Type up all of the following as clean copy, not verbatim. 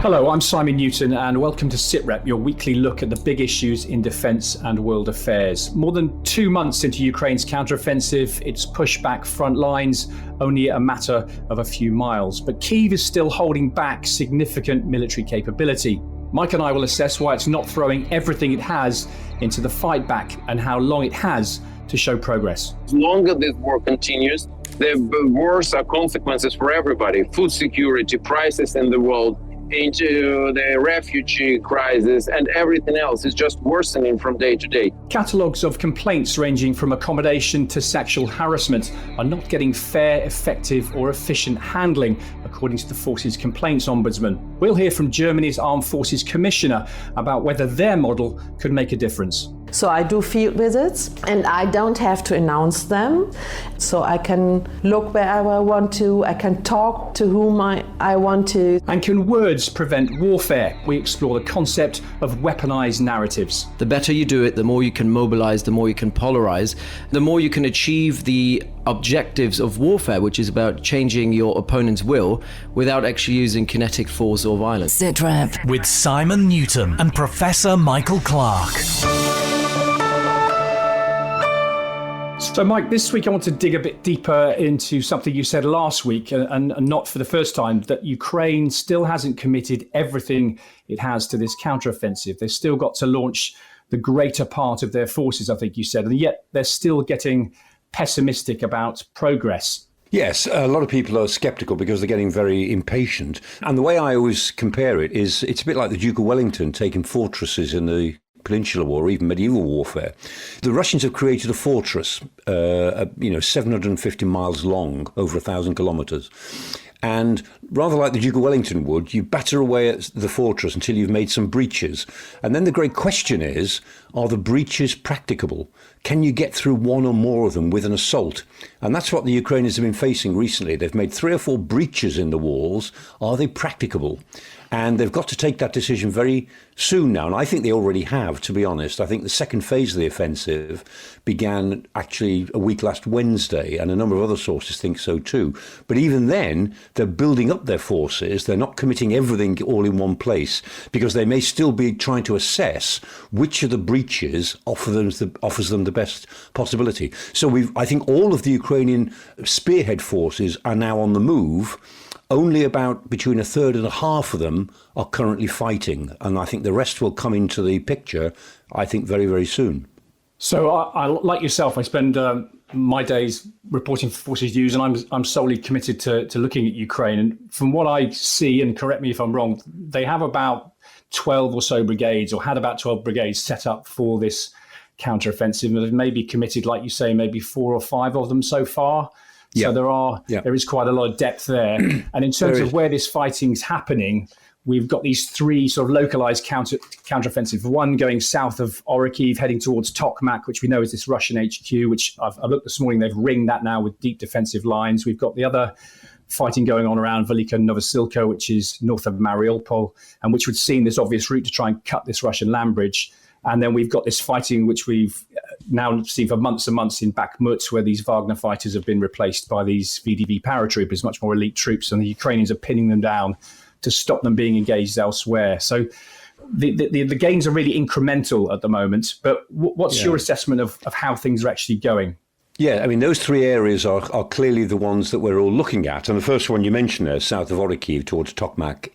Hello, I'm Simon Newton and welcome to Sitrep, your weekly look at the big issues in defence and world affairs. More than 2 months into Ukraine's counteroffensive, it's pushed back front lines only a matter of a few miles. But Kyiv is still holding back significant military capability. Mike and I will assess why it's not throwing everything it has into the fight back and how long it has to show progress. As long as this war continues, the worse are consequences for everybody. Food security, prices in the world, into the refugee crisis, and everything else is just worsening from day to day. Catalogues of complaints ranging from accommodation to sexual harassment are not getting fair, effective or efficient handling, according to the Forces Complaints Ombudsman. We'll hear from Germany's Armed Forces Commissioner about whether their model could make a difference. So I do field visits and I don't have to announce them. So I can look wherever I want to, I can talk to whom I want to. And can words prevent warfare? We explore the concept of weaponised narratives. The better you do it, the more you can mobilise, the more you can polarize, the more you can achieve the objectives of warfare, which is about changing your opponent's will without actually using kinetic force or violence. Sitrep with Simon Newton and Professor Michael Clarke. So, Mike, this week I want to dig a bit deeper into something you said last week, and not for the first time, that Ukraine still hasn't committed everything it has to this counteroffensive. They've still got to launch the greater part of their forces, I think you said, and yet they're still getting pessimistic about progress. Yes, a lot of people are sceptical because they're getting very impatient. And the way I always compare it is it's a bit like the Duke of Wellington taking fortresses in the Peninsular War, or even medieval warfare. The Russians have created a fortress, 750 miles long, over 1,000 kilometres. And rather like the Duke of Wellington would, you batter away at the fortress until you've made some breaches. And then the great question is, are the breaches practicable? Can you get through one or more of them with an assault? And that's what the Ukrainians have been facing recently. They've made 3 or 4 breaches in the walls. Are they practicable? And they've got to take that decision very soon now. And I think they already have, to be honest. I think the second phase of the offensive began actually a week last Wednesday, and a number of other sources think so too. But even then, they're building up their forces. They're not committing everything all in one place, because they may still be trying to assess which of the breaches offers them the best possibility. So I think all of the Ukrainian spearhead forces are now on the move. Only about between a third and a half of them are currently fighting. And I think the rest will come into the picture, I think, very, very soon. So I like yourself, I spend my days reporting for Forces News, and I'm solely committed to looking at Ukraine. And from what I see, and correct me if I'm wrong, they have about 12 or so brigades, or had about 12 brigades set up for this counteroffensive. And they've maybe committed, like you say, maybe 4 or 5 of them so far. So there is quite a lot of depth there. And in terms of where this fighting's happening, we've got these 3 sort of localized counteroffensive. One going south of Orikhiv, heading towards Tokmak, which we know is this Russian HQ, which I looked this morning, they've ringed that now with deep defensive lines. We've got the other fighting going on around Velika Novosilka, which is north of Mariupol, and which would seem this obvious route to try and cut this Russian land bridge. And then we've got this fighting, which we've now seen for months and months in Bakhmut, where these Wagner fighters have been replaced by these VDV paratroopers, much more elite troops, and the Ukrainians are pinning them down to stop them being engaged elsewhere. So the gains are really incremental at the moment. But what's your assessment of how things are actually going? Yeah, I mean, those 3 areas are clearly the ones that we're all looking at. And the first one you mentioned there, south of Orikhiv towards Tokmak,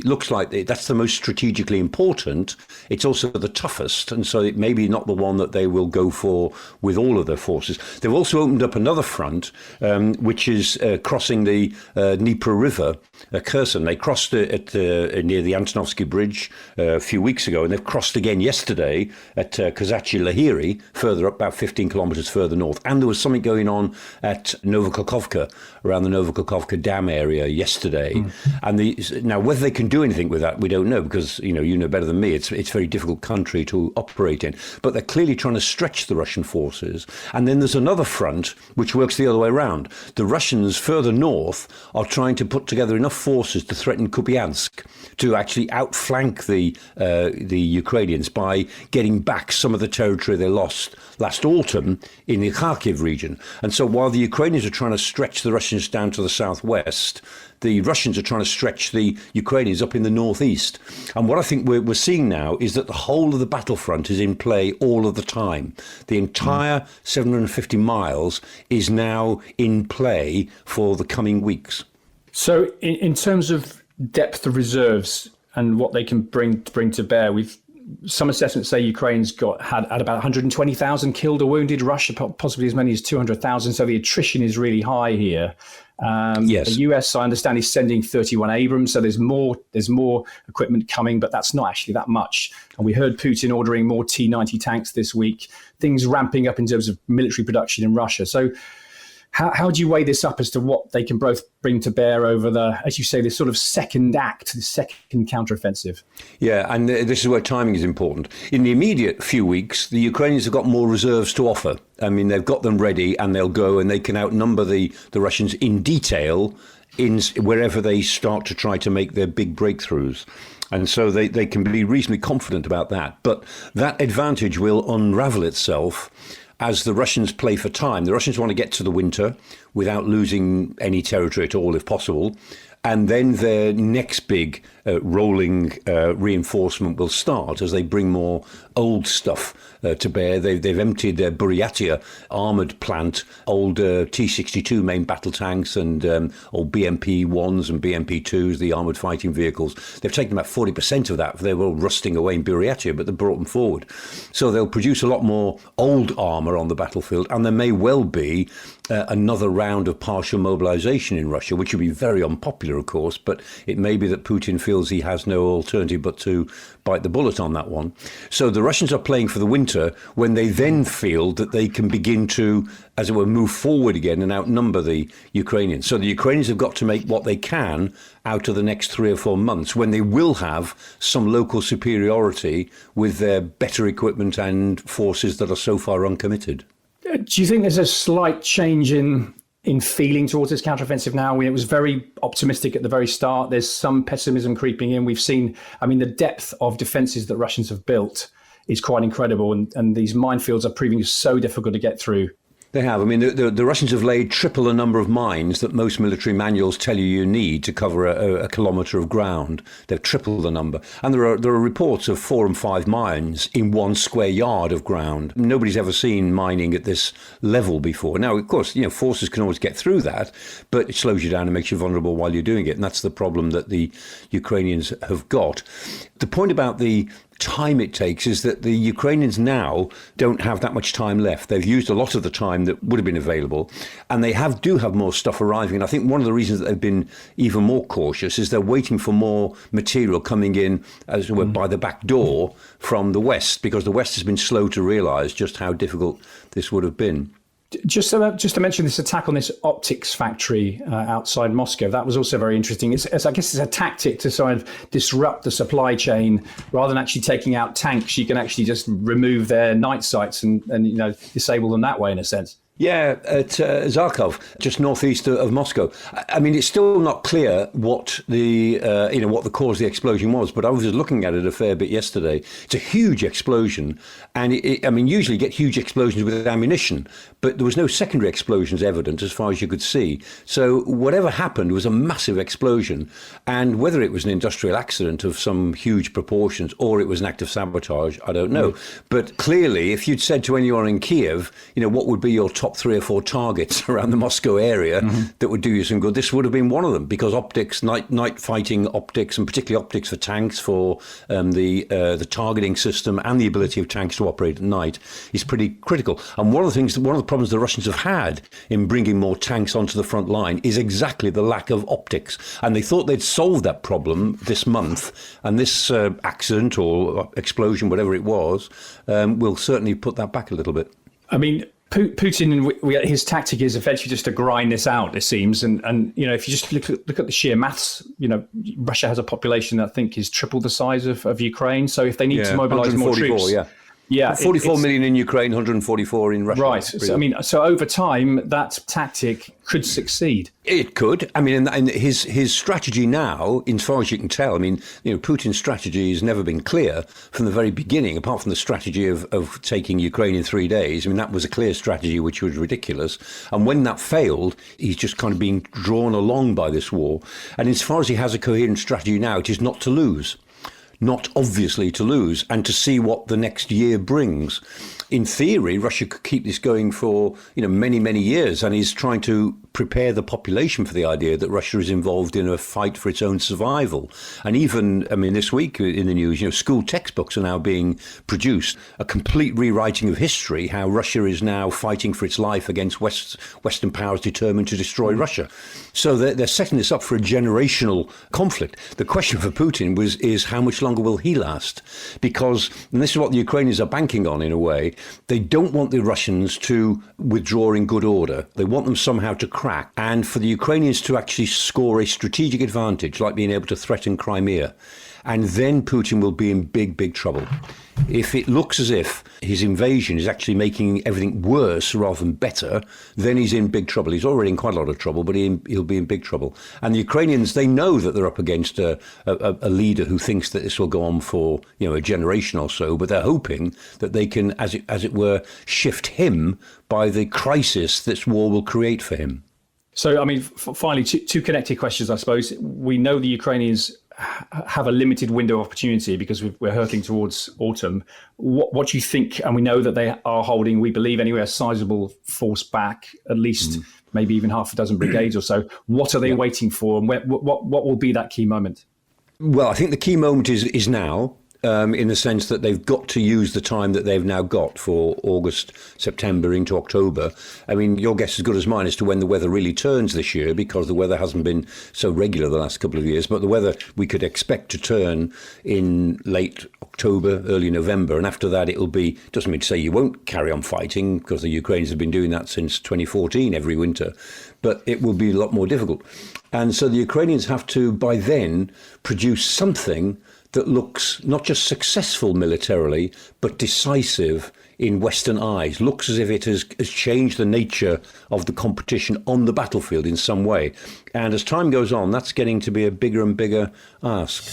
looks like that's the most strategically important. It's also the toughest. And so it may be not the one that they will go for with all of their forces. They've also opened up another front, which is crossing the Dnieper River, Kherson. They crossed it near the Antonovsky Bridge a few weeks ago, and they've crossed again yesterday at Kazachi Lahiri, further up, about 15 kilometers further north. And there was something going on at Novokakhovka, around the Novokakhovka Dam area yesterday. And now, whether they can do anything with that, we don't know, because you know better than me. It's a very difficult country to operate in. But they're clearly trying to stretch the Russian forces. And then there's another front which works the other way around. The Russians further north are trying to put together enough forces to threaten Kupiansk, to actually outflank the Ukrainians by getting back some of the territory they lost last autumn in the Kharkiv Kharkiv region. And so while the Ukrainians are trying to stretch the Russians down to the southwest, the Russians are trying to stretch the Ukrainians up in the northeast. And what I think we're seeing now is that the whole of the battlefront is in play all of the time. The entire 750 miles is now in play for the coming weeks. So in terms of depth of reserves and what they can bring to bear, some assessments say Ukraine's had about 120,000 killed or wounded, Russia possibly as many as 200,000. So the attrition is really high here. Yes. The US, I understand, is sending 31 Abrams, so there's more equipment coming, but that's not actually that much. And we heard Putin ordering more T-90 tanks this week. Things ramping up in terms of military production in Russia. So how do you weigh this up as to what they can both bring to bear over the, as you say, this sort of second act, the second counteroffensive? Yeah, and this is where timing is important. In the immediate few weeks, the Ukrainians have got more reserves to offer. I mean, they've got them ready and they'll go and they can outnumber the Russians in detail in wherever they start to try to make their big breakthroughs. And so they can be reasonably confident about that. But that advantage will unravel itself as the Russians play for time. The Russians want to get to the winter without losing any territory at all, if possible. And then their next big rolling reinforcement will start as they bring more old stuff to bear. They've emptied their Buryatia armoured plant, old T-62 main battle tanks and old BMP-1s and BMP-2s, the armoured fighting vehicles. They've taken about 40% of that. They were all rusting away in Buryatia, but they brought them forward. So they'll produce a lot more old armour on the battlefield, and there may well be another round of partial mobilisation in Russia, which would be very unpopular, of course, but it may be that Putin feels he has no alternative but to bite the bullet on that one. So the Russians are playing for the winter when they then feel that they can begin to, as it were, move forward again and outnumber the Ukrainians. So the Ukrainians have got to make what they can out of the next 3 or 4 months when they will have some local superiority with their better equipment and forces that are so far uncommitted. Do you think there's a slight change in feeling towards this counteroffensive now? It was very optimistic at the very start. There's some pessimism creeping in. We've seen, the depth of defences that Russians have built is quite incredible. And these minefields are proving so difficult to get through. They have. The Russians have laid triple the number of mines that most military manuals tell you need to cover a kilometre of ground. They've tripled the number. And there are reports of 4 and 5 mines in 1 square yard of ground. Nobody's ever seen mining at this level before. Now, of course, forces can always get through that, but it slows you down and makes you vulnerable while you're doing it. And that's the problem that the Ukrainians have got. The point about the time it takes is that the Ukrainians now don't have that much time left. They've used a lot of the time that would have been available, and they do have more stuff arriving. And I think one of the reasons that they've been even more cautious is they're waiting for more material coming in, as it were, by the back door from the West, because the West has been slow to realise just how difficult this would have been. Just to mention this attack on this optics factory outside Moscow, that was also very interesting. I guess it's a tactic to sort of disrupt the supply chain. Rather than actually taking out tanks, you can actually just remove their night sights and disable them that way, in a sense. Yeah, at Kharkov, just northeast of Moscow. It's still not clear what the cause of the explosion was, but I was looking at it a fair bit yesterday. It's a huge explosion, and usually you get huge explosions with ammunition, but there was no secondary explosions evident as far as you could see. So whatever happened was a massive explosion, and whether it was an industrial accident of some huge proportions or it was an act of sabotage, I don't know. But clearly, if you'd said to anyone in Kiev, what would be your top 3 or 4 targets around the Moscow area that would do you some good, this would have been one of them, because optics, night fighting optics, and particularly optics for tanks, for the targeting system and the ability of tanks to operate at night is pretty critical. And one of the problems the Russians have had in bringing more tanks onto the front line is exactly the lack of optics. And they thought they'd solved that problem this month, and this accident or explosion, whatever it was, will certainly put that back a little bit. Putin, his tactic is effectively just to grind this out, it seems. And if you just look at the sheer maths, Russia has a population that I think is triple the size of Ukraine. So if they need to mobilize more troops, Yeah, 44 million in Ukraine, 144 in Russia. Right. So over time, that tactic could succeed. It could. I mean, and his strategy now, as far as you can tell, I mean, Putin's strategy has never been clear from the very beginning, apart from the strategy of taking Ukraine in 3 days. I mean, that was a clear strategy, which was ridiculous. And when that failed, he's just kind of being drawn along by this war. And as far as he has a coherent strategy now, it is not to lose. Not obviously to lose, and to see what the next year brings. In theory, Russia could keep this going for many, many years, and is trying to prepare the population for the idea that Russia is involved in a fight for its own survival. And even, I mean, this week in the news, school textbooks are now being produced, a complete rewriting of history, how Russia is now fighting for its life against Western powers determined to destroy Russia. So they're setting this up for a generational conflict. The question for Putin is how much longer will he last? Because, and this is what the Ukrainians are banking on in a way, they don't want the Russians to withdraw in good order. They want them somehow to crack, and for the Ukrainians to actually score a strategic advantage, like being able to threaten Crimea. And then Putin will be in big, big trouble. If it looks as if his invasion is actually making everything worse rather than better, then he's in big trouble. He's already in quite a lot of trouble, but he'll be in big trouble. And the Ukrainians, they know that they're up against a leader who thinks that this will go on for a generation or so, but they're hoping that they can, as it were, shift him by the crisis this war will create for him. So, I mean, finally, two connected questions, I suppose. We know the Ukrainians have a limited window of opportunity because we're hurtling towards autumn. What do you think? And we know that they are holding, we believe anyway, a sizable force back, at least maybe even half a dozen brigades or so. What are they waiting for, and what will be that key moment? Well, I think the key moment is now. In the sense that they've got to use the time that they've now got for August, September into October. I mean, your guess is as good as mine as to when the weather really turns this year, because the weather hasn't been so regular the last couple of years. But the weather we could expect to turn in late October, early November. And after that, it'll be, doesn't mean to say you won't carry on fighting, because the Ukrainians have been doing that since 2014 every winter. But it will be a lot more difficult. And so the Ukrainians have to, by then, produce something that looks not just successful militarily, but decisive in Western eyes, looks as if it has changed the nature of the competition on the battlefield in some way. And as time goes on, that's getting to be a bigger and bigger ask.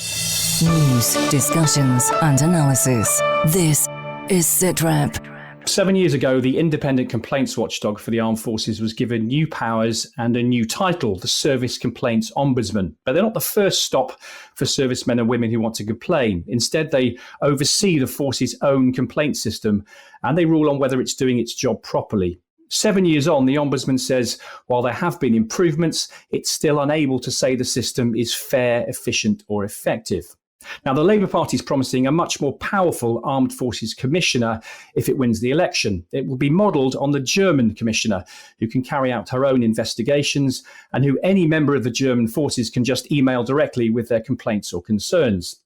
News, discussions and analysis. This is Sitrep. 7 years ago, the independent complaints watchdog for the armed forces was given new powers and a new title, the Service Complaints Ombudsman. But they're not the first stop for servicemen and women who want to complain. Instead, they oversee the force's own complaint system, and they rule on whether it's doing its job properly. 7 years on, the Ombudsman says while there have been improvements, it's still unable to say the system is fair, efficient or effective. Now, the Labour Party is promising a much more powerful Armed Forces Commissioner if it wins the election. It will be modelled on the German Commissioner, who can carry out her own investigations and who any member of the German forces can just email directly with their complaints or concerns.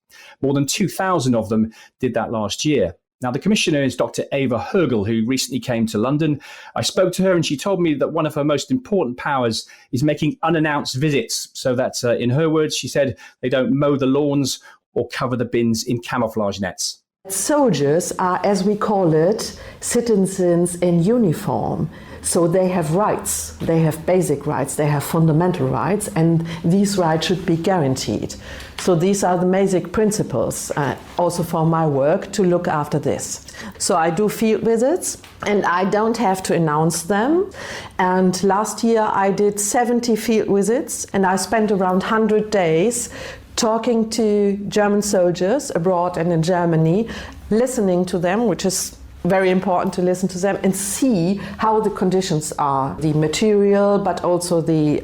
More than 2,000 of them did that last year. Now, the Commissioner is Dr. Eva Högl, who recently came to London. I spoke to her and she told me that one of her most important powers is making unannounced visits. So that's, in her words, she said, they don't mow the lawns or cover the bins in camouflage nets. Soldiers are, as we call it, citizens in uniform. So they have rights, they have basic rights, they have fundamental rights, and these rights should be guaranteed. So these are the basic principles, also for my work, to look after this. So I do field visits, and I don't have to announce them. And last year I did 70 field visits, and I spent around 100 days talking to German soldiers abroad and in Germany, listening to them, which is very important to listen to them and see how the conditions are, the material, but also the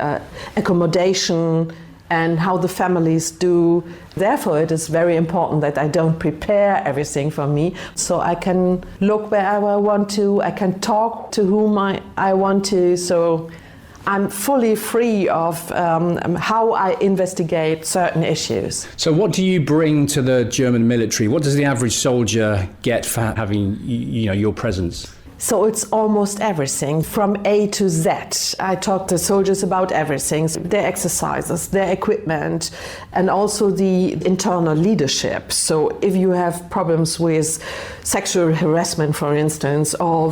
accommodation and how the families do. Therefore, it is very important that I don't prepare everything for me, so I can look wherever I want to, I can talk to whom I want to, so I'm fully free of how I investigate certain issues. So what do you bring to the German military? What does the average soldier get for having your presence? So it's almost everything from A to Z. I talk to soldiers about everything, their exercises, their equipment, and also the internal leadership. So if you have problems with sexual harassment, for instance, or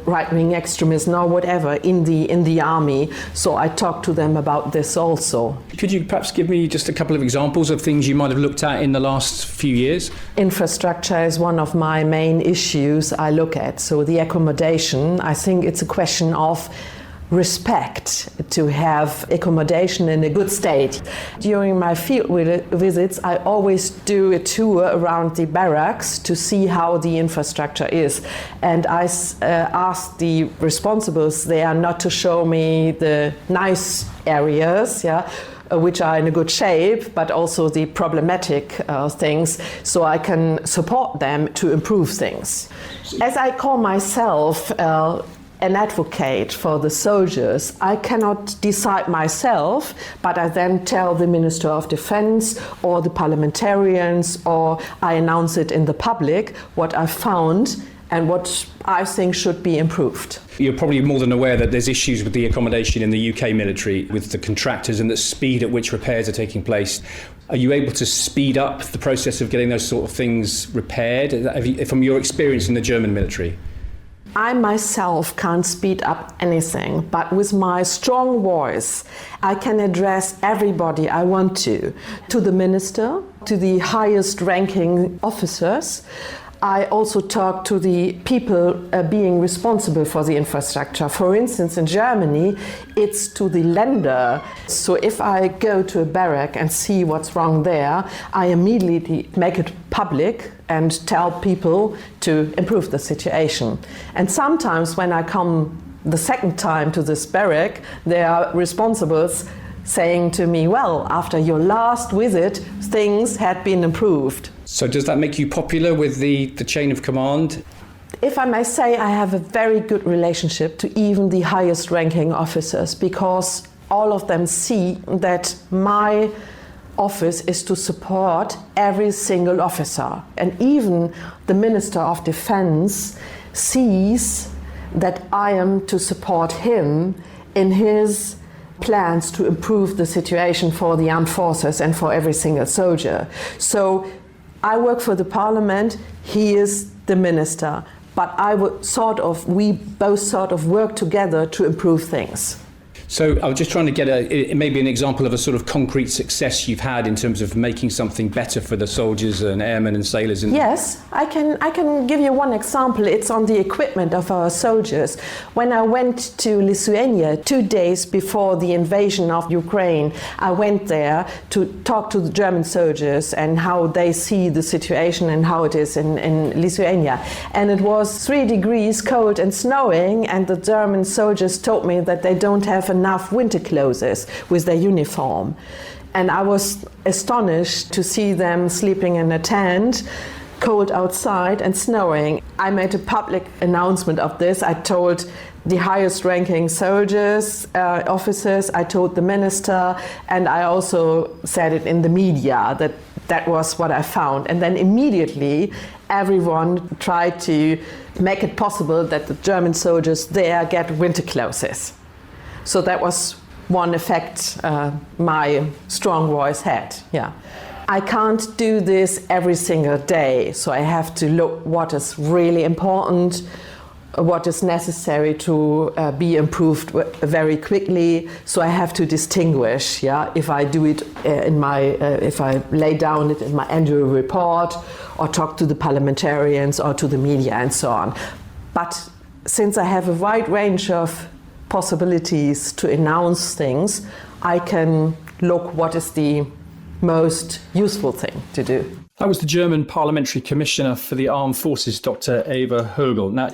right-wing extremism or whatever in the army, so I talk to them about this also. Could you perhaps give me just a couple of examples of things you might have looked at in the last few years? Infrastructure is one of my main issues I look at. So the accommodation, I think it's a question of respect to have accommodation in a good state. During my field visits, I always do a tour around the barracks to see how the infrastructure is. And I ask the responsibles there not to show me the nice areas, which are in a good shape, but also the problematic things, so I can support them to improve things. As I call myself an advocate for the soldiers, I cannot decide myself, but I then tell the Minister of Defense or the parliamentarians, or I announce it in the public what I found and what I think should be improved. You're probably more than aware that there's issues with the accommodation in the UK military with the contractors and the speed at which repairs are taking place. Are you able to speed up the process of getting those sort of things repaired from your experience in the German military? I myself can't speed up anything, but with my strong voice, I can address everybody I want to the minister, to the highest ranking officers. I also talk to the people being responsible for the infrastructure. For instance, in Germany, it's to the Länder. So if I go to a barrack and see what's wrong there, I immediately make it public and tell people to improve the situation. And sometimes when I come the second time to this barrack, there are responsibles saying to me, well, after your last visit, things had been improved. So does that make you popular with the chain of command? If I may say, I have a very good relationship to even the highest ranking officers, because all of them see that my office is to support every single officer. And even the Minister of Defense sees that I am to support him in his plans to improve the situation for the armed forces and for every single soldier. So I work for the parliament, he is the minister, but we both sort of work together to improve things. So I was just trying to get maybe an example of a sort of concrete success you've had in terms of making something better for the soldiers and airmen and sailors. Yes, I can give you one example. It's on the equipment of our soldiers. When I went to Lithuania 2 days before the invasion of Ukraine, I went there to talk to the German soldiers and how they see the situation and how it is in Lithuania. And it was 3 degrees cold and snowing, and the German soldiers told me that they don't have enough winter clothes with their uniform. And I was astonished to see them sleeping in a tent, cold outside and snowing. I made a public announcement of this. I told the highest ranking soldiers, officers, I told the minister, and I also said it in the media that was what I found. And then immediately everyone tried to make it possible that the German soldiers there get winter clothes. So that was one effect my strong voice had. Yeah, I can't do this every single day, so I have to look what is really important, what is necessary to be improved very quickly. So I have to distinguish. Yeah, if I do it if I lay down it in my annual report, or talk to the parliamentarians or to the media and so on. But since I have a wide range of possibilities to announce things, I can look what is the most useful thing to do. I was the German Parliamentary Commissioner for the Armed Forces, Dr. Eva Högel. Now,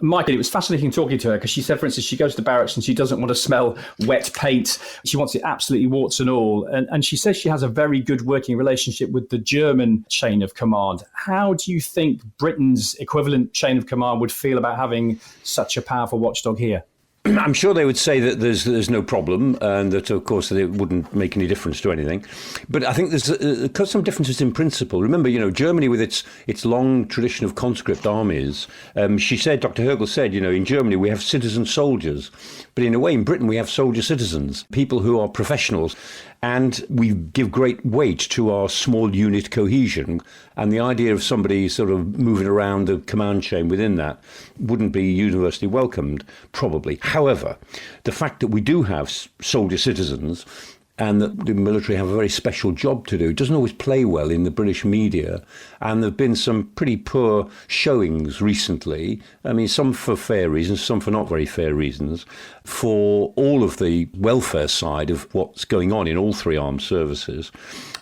Michael, it was fascinating talking to her because she said, for instance, she goes to barracks and she doesn't want to smell wet paint. She wants it absolutely warts and all. And she says she has a very good working relationship with the German chain of command. How do you think Britain's equivalent chain of command would feel about having such a powerful watchdog here? I'm sure they would say that there's no problem and that, of course, that it wouldn't make any difference to anything. But I think there's some differences in principle. Remember, Germany with its long tradition of conscript armies, Dr. Hergel said, in Germany we have citizen soldiers. But in a way, in Britain, we have soldier citizens, people who are professionals. And we give great weight to our small unit cohesion. And the idea of somebody sort of moving around the command chain within that wouldn't be universally welcomed, probably. However, the fact that we do have soldier citizens and that the military have a very special job to do doesn't always play well in the British media. And there have been some pretty poor showings recently. I mean, some for fair reasons, some for not very fair reasons, for all of the welfare side of what's going on in all three armed services.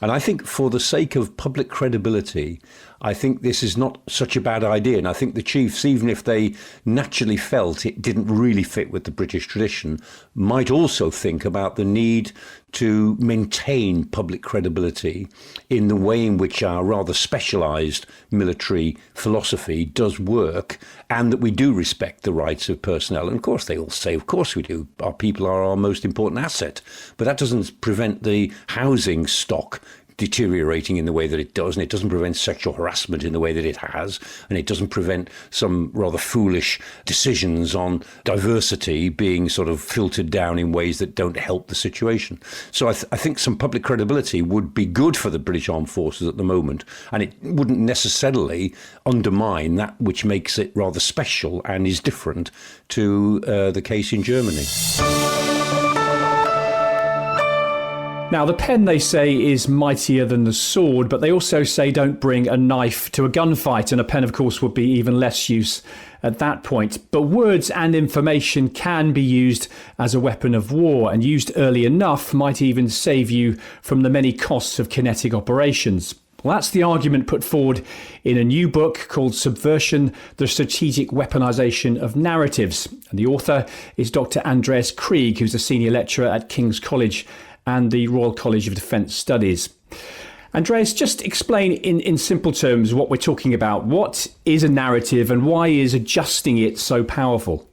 And I think for the sake of public credibility, I think this is not such a bad idea. And I think the chiefs, even if they naturally felt it didn't really fit with the British tradition, might also think about the need to maintain public credibility in the way in which our rather specialised military philosophy does work, and that we do respect the rights of personnel. And of course, they all say, of course we do. Our people are our most important asset. But that doesn't prevent the housing stock deteriorating in the way that it does, and it doesn't prevent sexual harassment in the way that it has, and it doesn't prevent some rather foolish decisions on diversity being sort of filtered down in ways that don't help the situation. So I think some public credibility would be good for the British Armed Forces at the moment, and it wouldn't necessarily undermine that which makes it rather special and is different to the case in Germany. Now, the pen, they say, is mightier than the sword, but they also say don't bring a knife to a gunfight, and a pen, of course, would be even less use at that point. But words and information can be used as a weapon of war, and used early enough might even save you from the many costs of kinetic operations. Well, that's the argument put forward in a new book called Subversion, the Strategic Weaponization of Narratives. And the author is Dr. Andreas Krieg, who's a senior lecturer at King's College and the Royal College of Defence Studies. Andreas, just explain in simple terms what we're talking about. What is a narrative and why is adjusting it so powerful?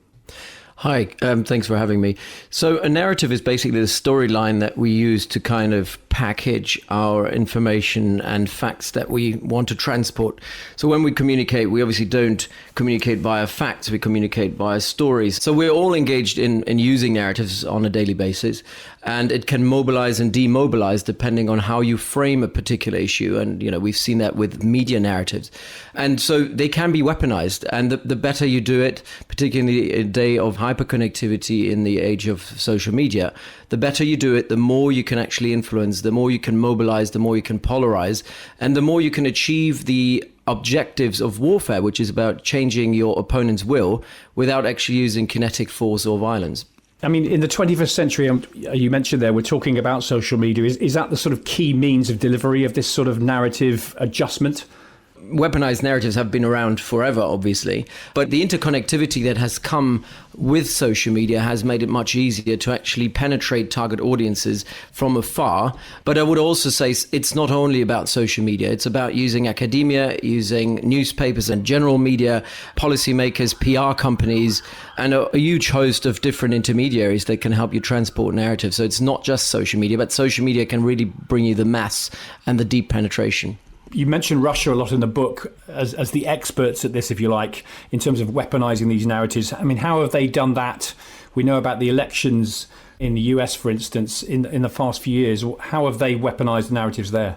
Hi, thanks for having me. So a narrative is basically the storyline that we use to kind of package our information and facts that we want to transport. So when we communicate, we obviously don't communicate via facts, we communicate via stories. So we're all engaged in using narratives on a daily basis, and it can mobilize and demobilize depending on how you frame a particular issue. And, we've seen that with media narratives. And so they can be weaponized, and the better you do it, particularly in a day of hyperconnectivity in the age of social media, the better you do it, the more you can actually influence, the more you can mobilize, the more you can polarize, and the more you can achieve the objectives of warfare, which is about changing your opponent's will without actually using kinetic force or violence. I mean, in the 21st century, you mentioned there, we're talking about social media. Is that the sort of key means of delivery of this sort of narrative adjustment? Weaponized narratives have been around forever, obviously, but the interconnectivity that has come with social media has made it much easier to actually penetrate target audiences from afar. But I would also say it's not only about social media. It's about using academia, using newspapers and general media, policymakers, PR companies, and a huge host of different intermediaries that can help you transport narratives. So it's not just social media, but social media can really bring you the mass and the deep penetration. You mentioned Russia a lot in the book as the experts at this, if you like, in terms of weaponizing these narratives. I mean, how have they done that? We know about the elections in the US, for instance, in the past few years. How have they weaponized narratives there?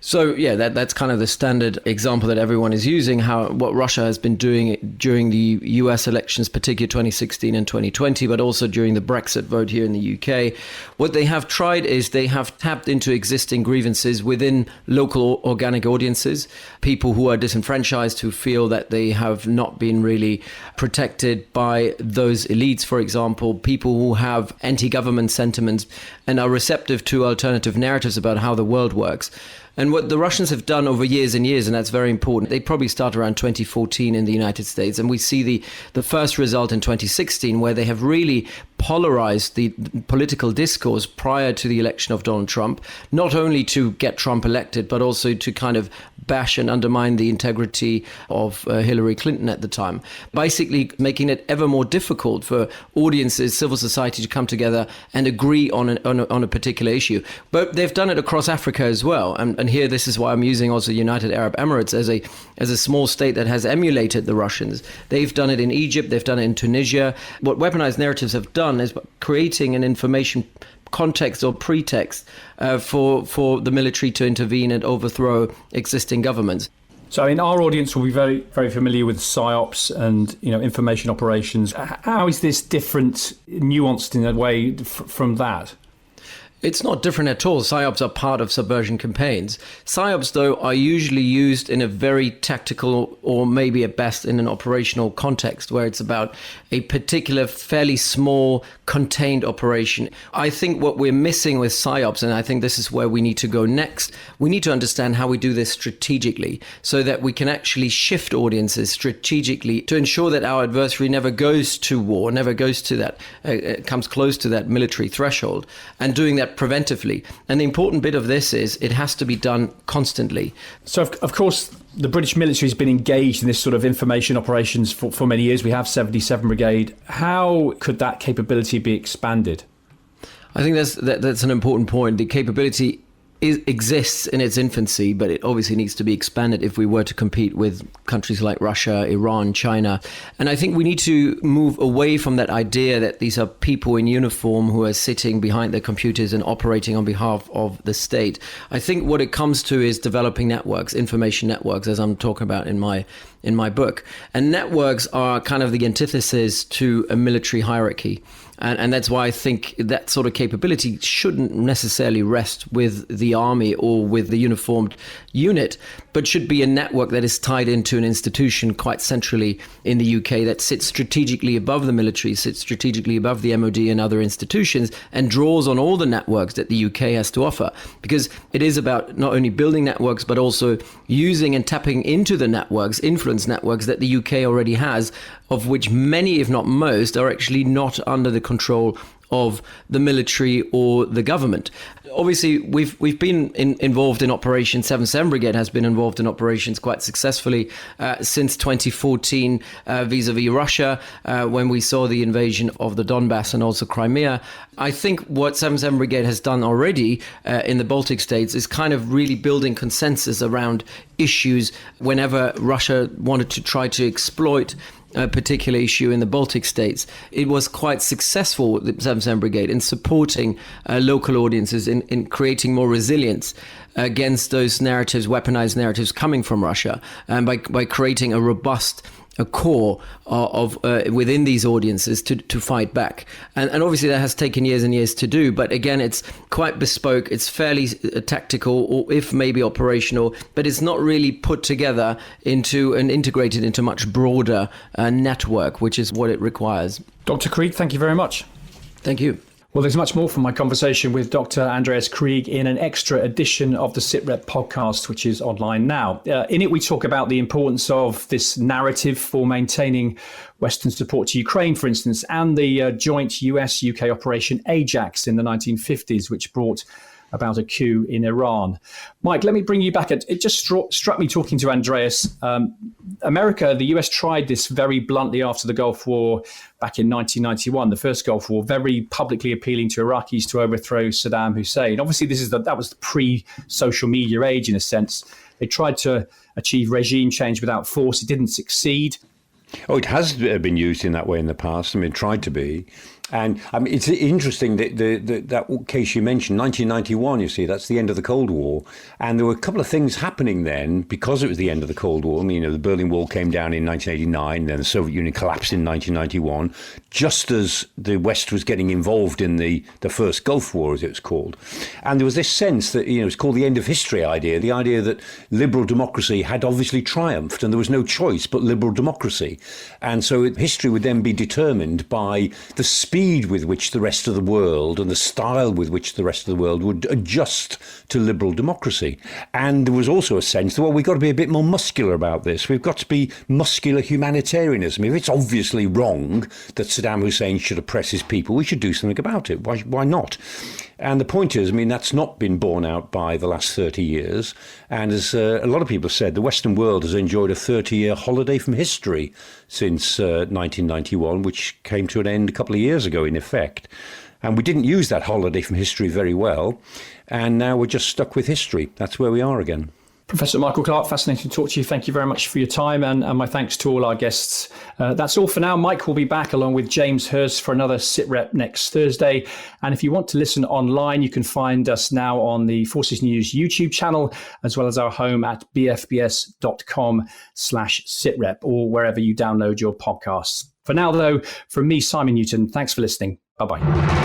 So, yeah, that's kind of the standard example that everyone is using, what Russia has been doing during the US elections, particularly 2016 and 2020, but also during the Brexit vote here in the UK. What they have tried is they have tapped into existing grievances within local organic audiences, people who are disenfranchised, who feel that they have not been really protected by those elites, for example, people who have anti-government sentiments and are receptive to alternative narratives about how the world works. And what the Russians have done over years and years, and that's very important, they probably start around 2014 in the United States. And we see the first result in 2016, where they have really polarized the political discourse prior to the election of Donald Trump, not only to get Trump elected, but also to kind of bash and undermine the integrity of Hillary Clinton at the time, basically making it ever more difficult for audiences, civil society to come together and agree on a particular issue. But they've done it across Africa as well. And here, this is why I'm using also United Arab Emirates as a small state that has emulated the Russians. They've done it in Egypt, they've done it in Tunisia. What weaponized narratives have done is creating an information context or pretext for the military to intervene and overthrow existing governments. So, I mean, our audience will be very, very familiar with psyops and, information operations. How is this different, nuanced in a way from that? It's not different at all. PSYOPs are part of subversion campaigns. PSYOPs, though, are usually used in a very tactical or maybe at best in an operational context where it's about a particular fairly small contained operation. I think what we're missing with PSYOPs, and I think this is where we need to go next, we need to understand how we do this strategically so that we can actually shift audiences strategically to ensure that our adversary never goes to war, never goes to that, comes close to that military threshold, and doing that preventively. And the important bit of this is it has to be done constantly. So, of course, the British military has been engaged in this sort of information operations for many years. We have 77 Brigade. How could that capability be expanded? I think that's an important point. The capability exists in its infancy, but it obviously needs to be expanded if we were to compete with countries like Russia, Iran, China. And I think we need to move away from that idea that these are people in uniform who are sitting behind their computers and operating on behalf of the state. I think what it comes to is developing networks, information networks, as I'm talking about in my book. And networks are kind of the antithesis to a military hierarchy. And that's why I think that sort of capability shouldn't necessarily rest with the army or with the uniformed unit, but should be a network that is tied into an institution quite centrally in the UK that sits strategically above the military, sits strategically above the MOD and other institutions, and draws on all the networks that the UK has to offer. Because it is about not only building networks, but also using and tapping into the networks, influence networks that the UK already has, of which many, if not most, are actually not under the control of the military or the government. Obviously, we've been involved in operations. 77 Brigade has been involved in operations quite successfully since 2014 vis-a-vis Russia, when we saw the invasion of the Donbass and also Crimea. I think what 77 Brigade has done already in the Baltic states is kind of really building consensus around issues whenever Russia wanted to try to exploit a particular issue in the Baltic states. It was quite successful, the 77 Brigade, in supporting local audiences, in creating more resilience against those narratives, weaponized narratives coming from Russia, and by creating a robust core of within these audiences to fight back. And obviously that has taken years and years to do, but again, it's quite bespoke, it's fairly tactical, or if maybe operational, but it's not really put together into and integrated into much broader network, which is what it requires. Dr. Krieg, thank you very much. Thank you. Well, there's much more from my conversation with Dr. Andreas Krieg in an extra edition of the Sitrep podcast, which is online now. In it, we talk about the importance of this narrative for maintaining Western support to Ukraine, for instance, and the joint US-UK operation Ajax in the 1950s, which brought about a coup in Iran. Mike, let me bring you back. It just struck me talking to Andreas. America, the US tried this very bluntly after the Gulf War back in 1991, the first Gulf War, very publicly appealing to Iraqis to overthrow Saddam Hussein. Obviously, that was the pre-social media age in a sense. They tried to achieve regime change without force. It didn't succeed. Oh, it has been used in that way in the past. I mean, it tried to be. And I mean, it's interesting that that case you mentioned, 1991, you see, that's the end of the Cold War. And there were a couple of things happening then because it was the end of the Cold War. I mean, the Berlin Wall came down in 1989, then the Soviet Union collapsed in 1991, just as the West was getting involved in the first Gulf War, as it was called. And there was this sense that, it's called the end of history idea, the idea that liberal democracy had obviously triumphed and there was no choice but liberal democracy. And so history would then be determined by the speed speed with which the rest of the world and the style with which the rest of the world would adjust to liberal democracy. And there was also a sense that, well, we've got to be a bit more muscular about this. We've got to be muscular humanitarianism. If it's obviously wrong that Saddam Hussein should oppress his people, we should do something about it. Why not? And the point is, I mean, that's not been borne out by the last 30 years. And as a lot of people said, the Western world has enjoyed a 30-year holiday from history since 1991, which came to an end a couple of years ago, in effect. And we didn't use that holiday from history very well. And now we're just stuck with history. That's where we are again. Professor Michael Clarke, fascinating to talk to you. Thank you very much for your time, and my thanks to all our guests. That's all for now. Mike will be back along with James Hurst for another Sitrep next Thursday. And if you want to listen online, you can find us now on the Forces News YouTube channel, as well as our home at bfbs.com/sitrep, or wherever you download your podcasts. For now, though, from me, Simon Newton, thanks for listening. Bye-bye.